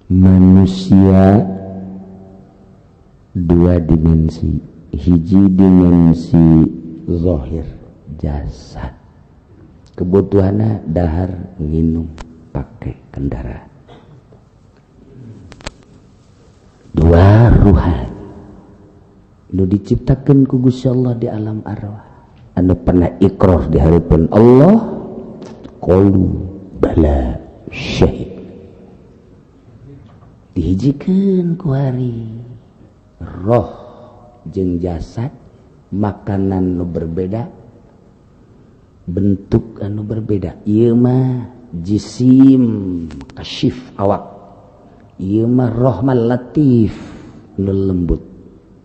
manusia dua dimensi, hiji dimensi zahir jasad, kebutuhanna dahar nginum pakai kendaraan. Dua ruhan nu diciptakeun ku Gusti Allah di alam arwah, anu pernah iqrar di harapan Allah, qalu bala syahid, dihijikeun ku hari roh jeung jasad, makanan nu berbeda, bentuk anu berbeda. Ieu mah jisim kasyif awak, ieu mah roh mah latif nu lembut.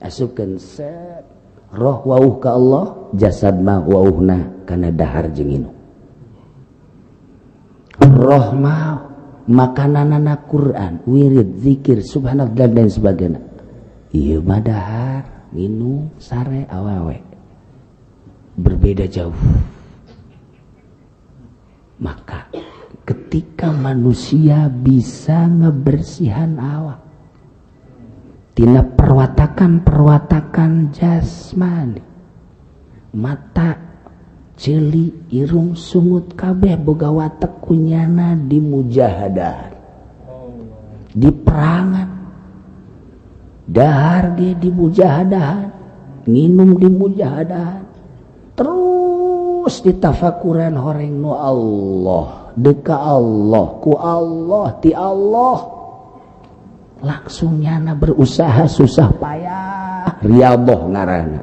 Asupkeun set roh wauh ka Allah, jasad mah wauhna kana dahar jeung inum. Roh mah makananana Quran, wirid, zikir, subhanallah dan sebagainya. Ieu mah dahar, minum, sare, awewe. Berbeda jauh. Maka ketika manusia bisa ngebersihan awak tina perwatakan jasmani, mata, celi, irung, sungut kabeh boga watek kunyana di mujahadah, di perangan, dahar ge di mujahadah, nginum di mujahadah, terus ditafakuran horeng nu Allah, deka Allah, ku Allah, ti Allah. Langsung nyana berusaha susah payah, riyadhah ngaranna,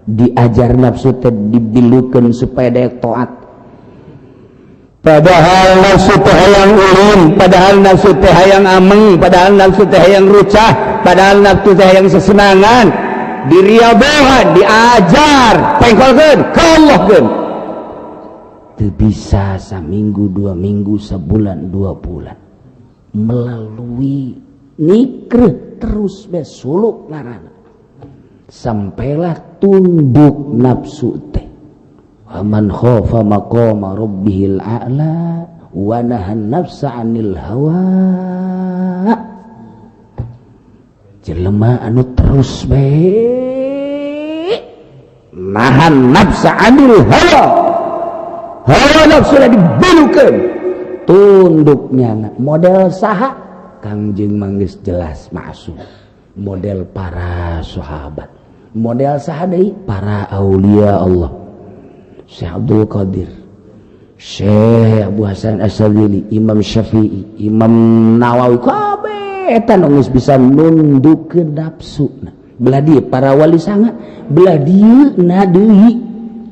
diajar nafsu teh dibilukeun supaya daya taat. Padahal nafsu teh hayang ulun, padahal nafsu teh hayang ameng, padahal nafsu teh hayang rucah, padahal nafsu teh hayang sesenangan. Diriyadhahan, diajar, pengkolkeun, kaallahkeun. Teu bisa saminggu, 2 minggu, sebulan, 2 bulan. Melalui nikreh terus besuluk ngaranna sampailah tunduk nafsu teh. Aman khafa maqama rabbihil a'la wa nahan nafsa 'anil hawa, jelema anu terus bae nahan nafsa 'anil hawa, hawa nafsu dibilukeun, tunduknya model saha Kangjeng manggis jelas maksud, model para sahabat, model sahabat para aulia Allah, Syekh Abdul Qadir, Syekh Abu Hasan Asyadzili, Imam Syafi'i, Imam Nawawi, kabeh eta nu geus bisa nundukkeun nafsuna. Belah dieu para wali sangat, belah dieu na deui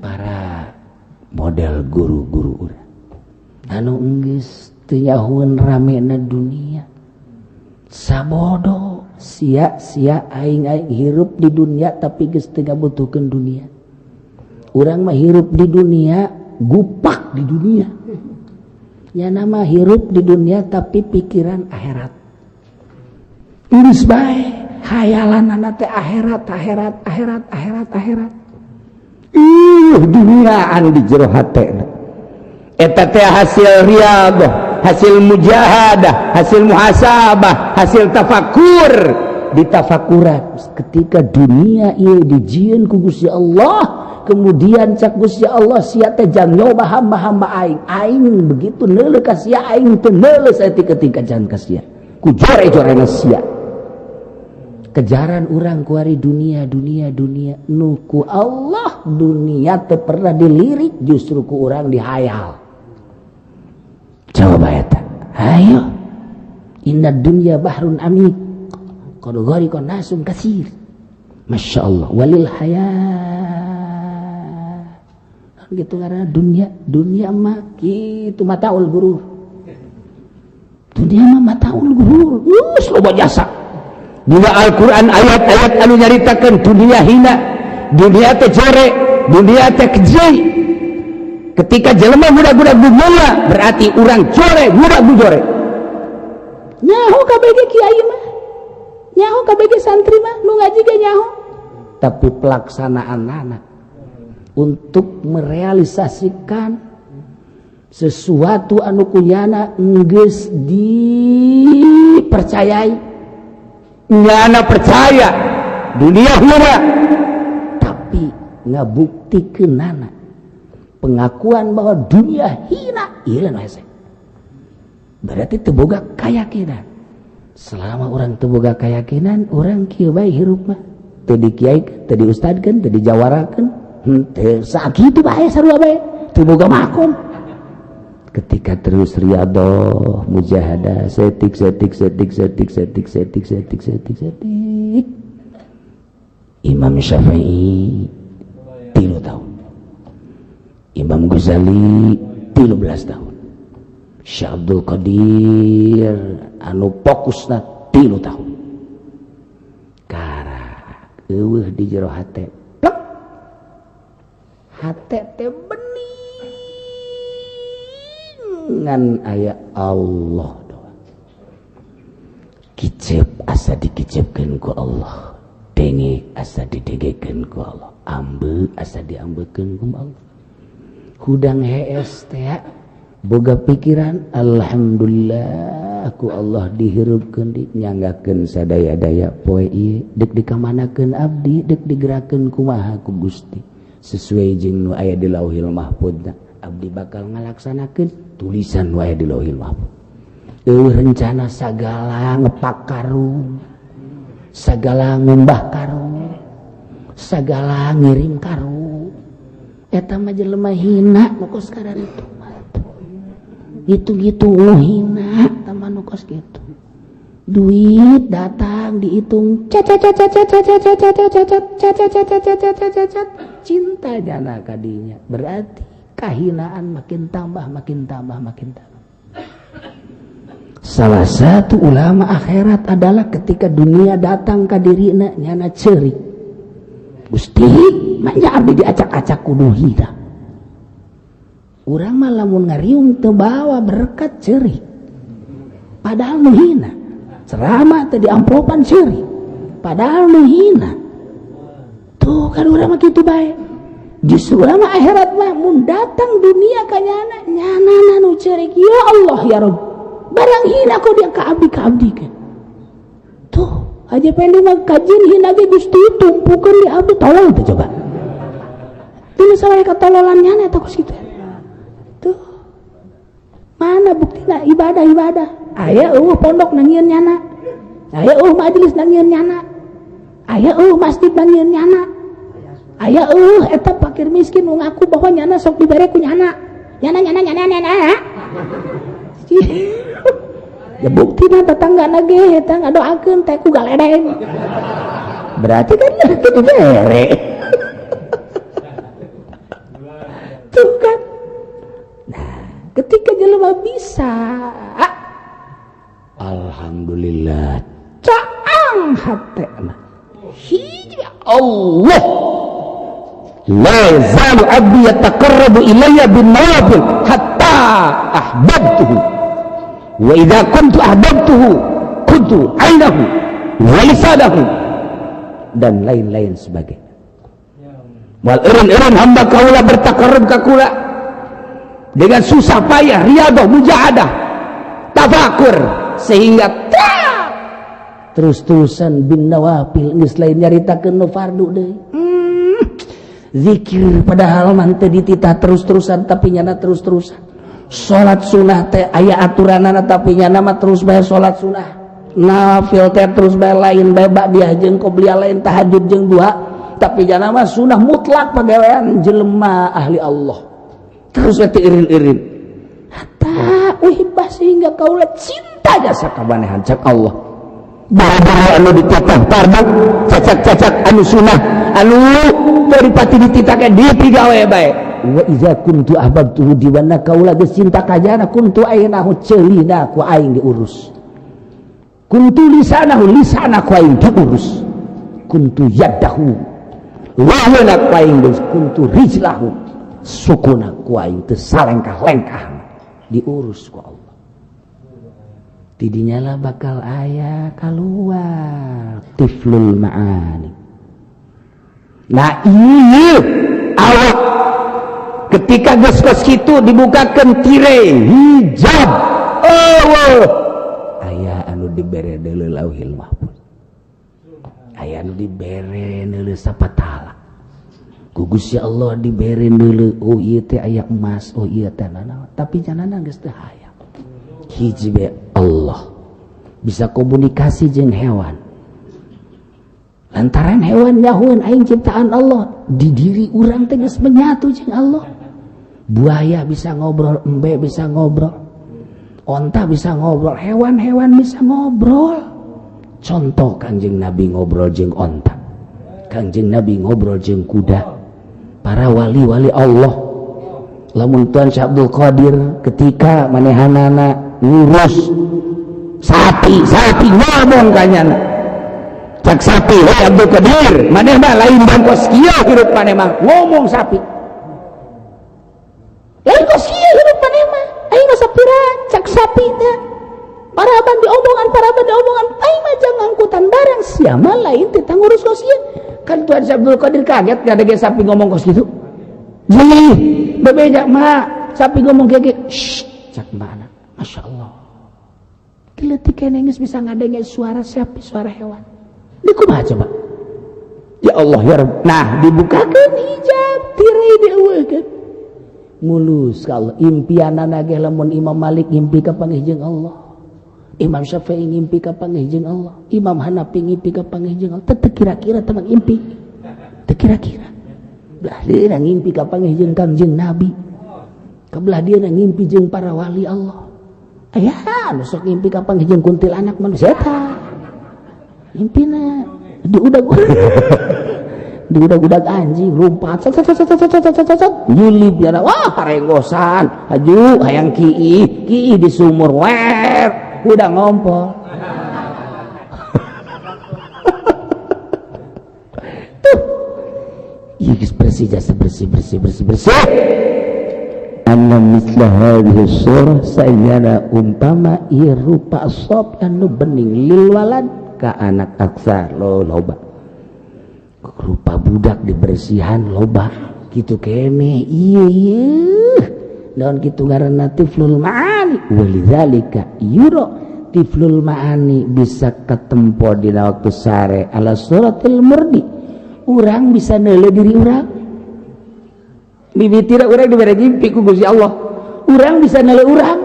para model guru-guru urang anu geus teu nyahoeun ramena dunia. Sabodo sia-sia aing hirup di dunia tapi geus teu ngabutuhkeun dunia. Urang mah hirup di dunia, gupak di dunia. Nyana mah hirup di dunia tapi pikiran akhirat. Geus bae hayalanana teh akhirat. Duniaan di jero hatena. Eta teh hasil riyadhah, hasil mujahadah, hasil muhasabah, hasil tafakur. Ditafakuran ketika dunia ieu dijieun ku Gusti Allah, kemudian cak Gusti Allah sia teh jang nyoba hamba-hamba aing begitu neuleuh ka sia, aing teu neuleuh saeutik-eutik jang ka sia ku jore-jorena sia. Kejaran urang ku ari dunia nu ku Allah dunia teu pernah dilirik, justru ku urang dihayal. Coba eta, ayo inna dunya bahrun amik qad ghariqa nasun katsir. Masya Allah, walil hayat gitu karena dunia mah kitu mataul gurur. Dunia mah mataul gurur, loba jasa. Dina Al-Qur'an ayat-ayat anu nyaritakeun dunia hina, dunia teh jore, dunia teh keji. Ketika jelema budak-budak bunga berarti urang jore, budak bujore. Nyaho kabeh ge kiai mah, nyaho kabeh ge santri mah nu ngaji ge nyaho. Tapi pelaksanaan anak untuk merealisasikan sesuatu anu kunyana geus dipercayai nyana percaya dunia hina tapi ngabuktikeunana pengakuan bahwa dunia hina ieu hese berarti teu boga kayakinan. Selama orang teu boga kayakinan orang kieu bae hirup mah teu dikiaikeun teu diustadkeun teu dijawarakeun teu sakitu bae sarua bae teu boga makom. Ketika terus riyadhah mujahadah setik Imam Syafi'i 3 tahun, Imam Ghazali 13 tahun, Syekh Abdul Qadir anu fokusna 3 tahun karak eueuh di jero hate plek hate teh ngan aya Allah doa kicep asa dikicepkeun ku Allah denge asa didengekeun ku Allah ambe asa diambekeun ku Allah hudang hees teh boga pikiran alhamdulillah ku Allah dihirupkeun nyanggakeun sadaya-daya poe ieu deuk dikamanakeun abdi deuk digerakeun kumaha ku Gusti sesuai jeung nu aya di Lauhil Mahfuz abdi bakal ngalaksanakeun tulisan wae di Lauhil Mahfuz. Rencana sagala ngepak karung, sagala ngumbah karung, sagala ngirim karung. Eta mah jelema hina nu kos kararitu mah. Gitu-gitu hina tama nu kos kitu. Duit datang dihitung cinta jana kadinya berarti kahinaan makin tambah. Salah satu ulama akhirat adalah ketika dunia datang ka dirina nyana ceurik. Gusti, manya abdi diacak-acak kudu hina. Urang mah lamun ngariung teu bawa berkat ceurik. Padahal nu hina. Ceramah teh di amplopan ceurik. Padahal nu hina. Tuh kan urang mah kitu bae. Justru lama akhirat mah mun datang dunia ka nyana nu ceurik ya Allah ya Rabb barang hina kau dia ka abdi kan tuh aja pengen mah kajin hina ge Gusti tumpukeun di abdi tolong teh coba teu salah ka tololan nyana eta kos kitu tuh mana buktina ibadah aya pondok nangieun nyana aya majelis nangieun nyana aya masjid nangieun nyana aya eta fakir miskin nu ngaku bahwa nyana sok dibere ku nyana ya buktina tetanggana ge eta ngadoakeun teh ku galedeng berarti kan kitu bere tuh kan nah ketika jelema bisa alhamdulillah caang hatena hiji Allah la yazalu abdi yataqarrabu ilayya bin nawafil hatta ahbabtuhu wa idza kuntu ahbabtuhu kuntu ainahu wa lisanahu dan lain-lain sebagainya. Wal eureun hamba kaula bertakarrub ka kula dengan susah payah riyadhah mujahadah tafakur sehingga terus-terusan bin nawafil geus lain nyaritakeun nu fardu deui zikir padahal mah teu dititah terus-terusan tapi nyana terus-terusan salat sunah teh aya aturanana tapi nyana mah terus bae salat sunah nafil teh terus bae lain bae ba'diyah jeung qobliyah lain tahajud jeung duha tapi nyana mah sunah mutlak pagawean jelema ahli Allah terus teh irin-irin hatta uhibah sehingga kaula cinta jasa kabanehan cak Allah bara-bara anu dititah fardu cacak-cacak anu sunah anu dipati dititake dipigawe bae wa iza kuntu ahbabtuhu diwana kaula geus cinta kajana kuntu ainahu ceulina ku aing diurus kuntu lisanahu ku aing diurus kuntu yadahu wahana ku aing diurus kuntu rijlahu sukuna ku aing teu salengkah-lengkah diurus ku Allah tidinya lah bakal aya keluar tiflul ma'ani. Nah iya awak ketika geus kitu dibukakeun tirai hijab Allah aya anu anu dibere deuleu Lauhil Mahfuz. Aya anu dibere deuleu sapatala. Ku Gusti Allah dibere deuleu oh ieu teh aya emas, oh ieu teh nanaon, tapi janana geus teu hayang. Hiji be Allah bisa komunikasi jeung hewan. Lantaran hewan nyahuan aing ciptaan Allah, di diri urang teh geus menyatu jeung Allah. Buaya bisa ngobrol, embe bisa ngobrol, onta bisa ngobrol, hewan-hewan bisa ngobrol. Contoh Kangjeng Nabi ngobrol jeung onta, Kangjeng Nabi ngobrol jeung kuda. Para wali-wali Allah, lamun Tuan Syekh Abdul Qadir ketika manehanana ngurus sapi ngomong kanyana. Cak sapi, hei Abdul Qadir, maneh mah lain bangkos kieu hirup maneh mah ngomong sapi. Lain kos kieu hirup maneh mah, aing mah sapira cak sapi teh. Paraban diomongan, aing mah jang ngangkutan barang sia mah lain teh ngurus kos kieu. Kan Tuan Abdul Qadir kaget kada ge sapi ngomong kos kitu. Jadi, bebeja mah sapi ngomong kieu, cak mana? Masyaallah. Leutik keneh geus bisa ngadenge suara sapi, suara hewan. Di kumaha coba? Ya Allah ya Rabb. Nah, dibukakeun hijab, tirai dieuwekeun. Mulus ka Allah. Impianana ge lamun Imam Malik ngimpi ka panggih jeung Allah. Imam Syafi'i ngimpi ka panggih jeung Allah. Imam Hanafi ngimpi ka panggih jeung Allah. Teu kira-kira teu ngimpi. Teu kira-kira. Belah dia ngimpi ka panggih jeung Kangjeng Nabi. Kabelah dia ngimpi jeung para wali Allah. Aya anu sok ngimpi ka panggih jeung kuntilanak manusia eta. Impina diudag anjing lompat nyulip ya wah harengosan aju hayang ki'i di sumur wer udah ngompol tuh iya bersih jasa bersih anna misla hadhihi surah sayyana umpama ieu rupa sop anu bening lil walad ka anak aksar loba rupa budak dibersihan loba kitu kene ieu naon kitu ngaranna tiflul ma'ani walidzalika yura tiflul ma'ani bisa katempo dina waktu sare ala suratil murdi urang bisa neuleuh diri urang mimiti urang dibere ngimpi ku Gusti Allah urang bisa neuleuh urang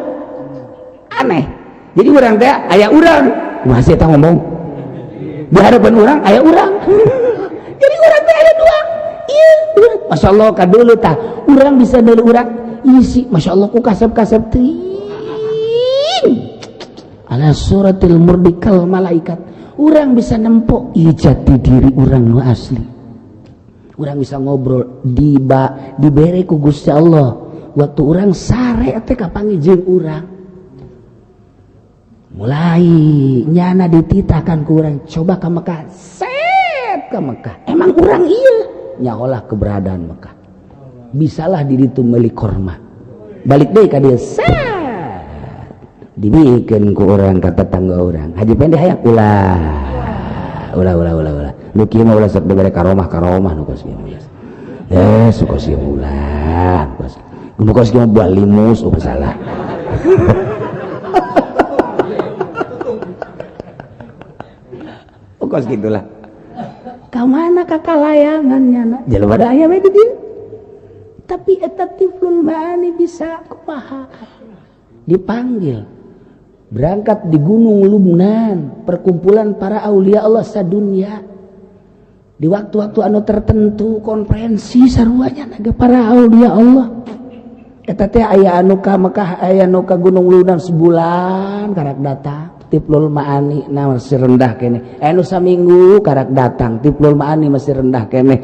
aneh jadi urang teh aya urang masih eta ngomong di hadapan orang aya urang jadi orang teh aya dua iya Masya Allah kadulu tah urang bisa neuleuh urang isi Masya Allah ku kasep-kasep teuing ala suratil murdikal malaikat urang bisa nempo ieu jati diri urang nu asli urang bisa ngobrol dibere ku Gusti Allah waktu urang sare teh kapanggih jeung urang mulai nyana dititahkan ku urang coba ke Mekah set ke Mekah emang urang iya nyaolah keberadaan Mekah bisalah diri tu meuli korma balik deui ka dieu set dibikeun ku urang ka tetangga urang haji pendek hayang ulah nu kieu mah ulah sok dibere karomah nu kos kieu suka sieu ulah nu kos kieu mah buah limus salah kos gitulah kamana kakalayangannya na jelema da aya we di dieu tapi eta tiflul ma'ani bisa kumaha dipanggil berangkat di Gunung Lubnan perkumpulan para aulia Allah sadunya di waktu-waktu anu tertentu konferensi saruanya naga para aulia Allah eta teh aya anu ka Mekah aya anu ka Gunung Lubnan sebulan karak datang Tiflul Ma'ani masih rendah kene anu saminggu karak datang Tiflul Ma'ani masih rendah kene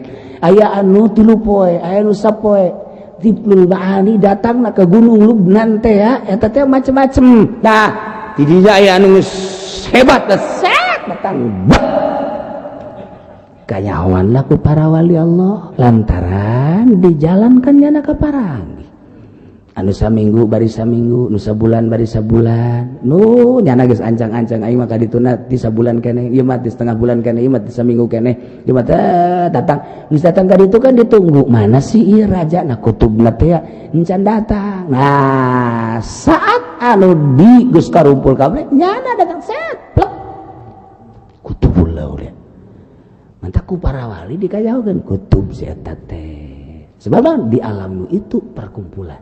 aya anu 3 poe aya anu 10 poe Tiflul Ma'ani datang ke Gunung Lubnan teh ya eta teh macem-macem nah di dinya aya anu hebat set datang kanyahoan ku para wali Allah lantaran dijalankannya na ka parangi anu saminggu bari saminggu nu sabulan bari sabulan nu nyana geus ancang-ancang aing mah kadituna ti sabulan keneh ieu mah ti setengah bulan keneh ieu mah ti saminggu keneh ieu mah datang geus datang ka ditu kan ditunggu mana sih ieu raja na kutubna teh encan datang nah saat anu di geus karumpul kabeh nyana datang set plek kutubul laul mantap ku para wali dikayaokeun kutub eta teh sebab di alam itu perkumpulan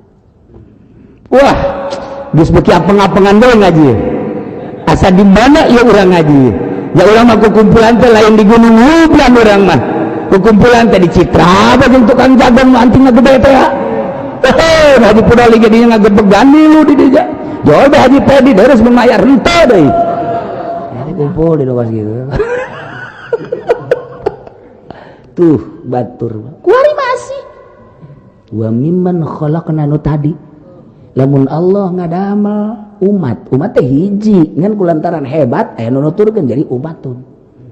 wah geus beuki apeng-apengan deui ngaji asa di mana ya urang ngaji ya urang mah kumpulan teh lain di Gunung Hublan urang mah kumpulan teh di Citra jeung tukang jagang anting gede teh ya Haji Pudali jadinya ngagebeg gani lu di dieu jauh Haji Pedi deres memayar henteu deui jadi kumpul di lokasi gitu tuh batur kuari masih wa mimman khalaqna nu tadi lamun Allah ngadamel umat teh hiji ngan kulantaran hebat aya nu nuturkeun jadi umatun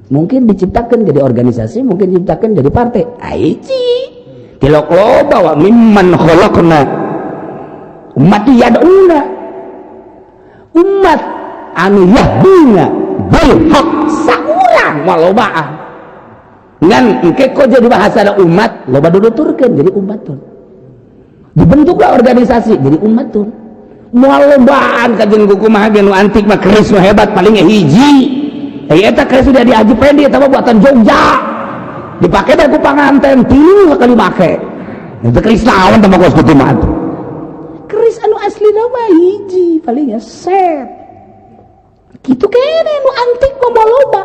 mungkin diciptakan jadi organisasi mungkin diciptakan jadi partai hiji tilok loba wa mimman khalaqna umat yaduna umat anu yahduna bil haq saurang walobaan ngan engke kok jadi bahasa umat loba duduturkeun jadi umatun dibentuklah organisasi jadi umatun moal lobaan kajeun kumaha ge nu antik mah keris nu hebat paling hiji eta keris sudah diaji Pendi eta mah buatan Jogja dipake da ku panganten 3 kali make eta keris naon teh kos kitu mah keris anu aslina mah hiji paling set kitu kene nu antik mah loba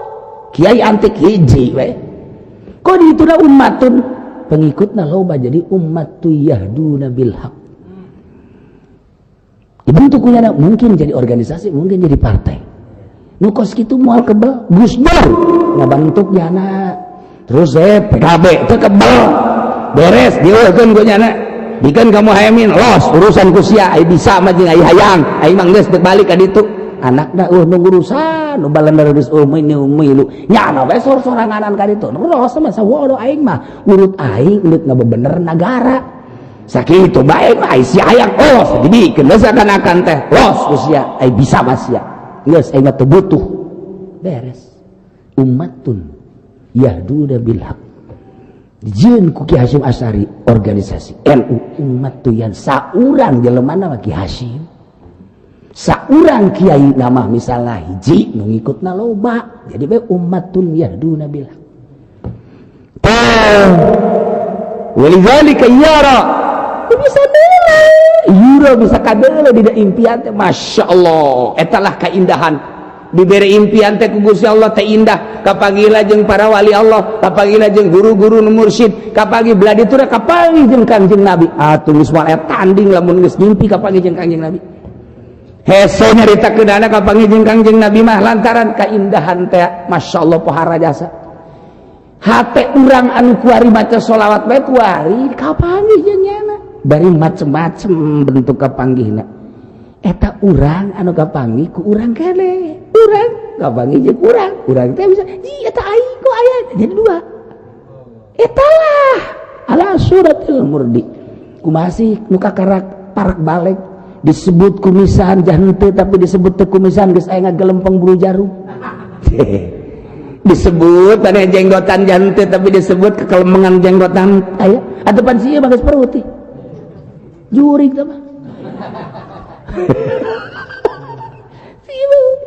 kiai antik hiji we kok dituna ummatun pengikutna loba jadi ummatu yahduna bil haq dibentuknya mungkin jadi organisasi mungkin jadi partai nu kos kitu moal kebel Gus Dur ngabantuk jana terus PKB teu kebel beres dieukeun ku nyana dikeun kamu hayamin los urusan ku sia ai bisa mah jeung ai hayang ai mah geus teu balik ka ditu anakna nu urusan nu balanda geus ummi lu nyana we sor-soranganan ka ditu nu los mah sawodo aing mah urut aing urut ngabebener negara sakitu bae ai sia hayang los dibikeun geus akan teh los usia ai bisa mah sia geus aing mah teu butuh beres ummatun yahduna bil haq dijieun ku Ki Hasyim Asy'ari organisasi NU umat tuyan saurang jelemana mah Ki Hasyim saurang kiai nama misalnya hiji nu ngikutna loba jadi bae ummatun yahduna bil haq walidzalika yara bisa deula yura bisa kadeula di impian teh masyaallah etalah keindahan diberi impian teh ku Gusti Allah teh indah kapagila jeung para wali Allah kapagila jeung guru-guru nu mursyid kapagi beladi teh kapagi jeung Kangjeng Nabi atuh geus moal tanding lamun geus ngimpi kapagi jeung Kangjeng Nabi hese nyarita keudana kapagi jeung Kangjeng Nabi mah lantaran keindahan teh masyaallah pohara jasa hate urang anu kuari maca sholawat bae kuari kapagi jeung nyana bari macem-macem bentuk kapanggihna eta urang anu kapanggih ku urang kene urang kapanggih jeung urang teh bisa ji eta aing ku aya jadi 2 eta lah ala suratil murdi kumaha sih nu kakarak parak balik disebut kumisan jahenteu tapi disebut teu kumisan geus aya ngagelempeng bulu jarum disebut anu jenggotan jahenteu tapi disebut kekelemengan jenggotan aya atupan sieu mah geus perutih jurig teh mah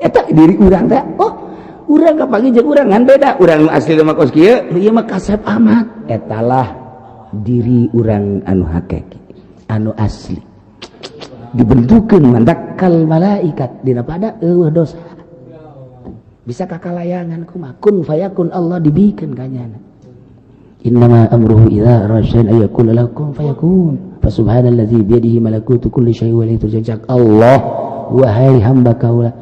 eta diri urang teh oh urang kapagi jeung urang ngan beda urang asli mah kos kieu ieu mah kasep amat etalah diri urang anu hakiki anu asli dibentukeun mantak kal malaikat dina pada eueuh dosa bisa kakalayangan kumaha kun fayakun Allah dibikeun kanyana innama amruhu idza arada an yakuna lakum fayakun fa subhanallazi bi yadihi malakutu kulli syai'in wa la tujak Allah wahai hamba kaula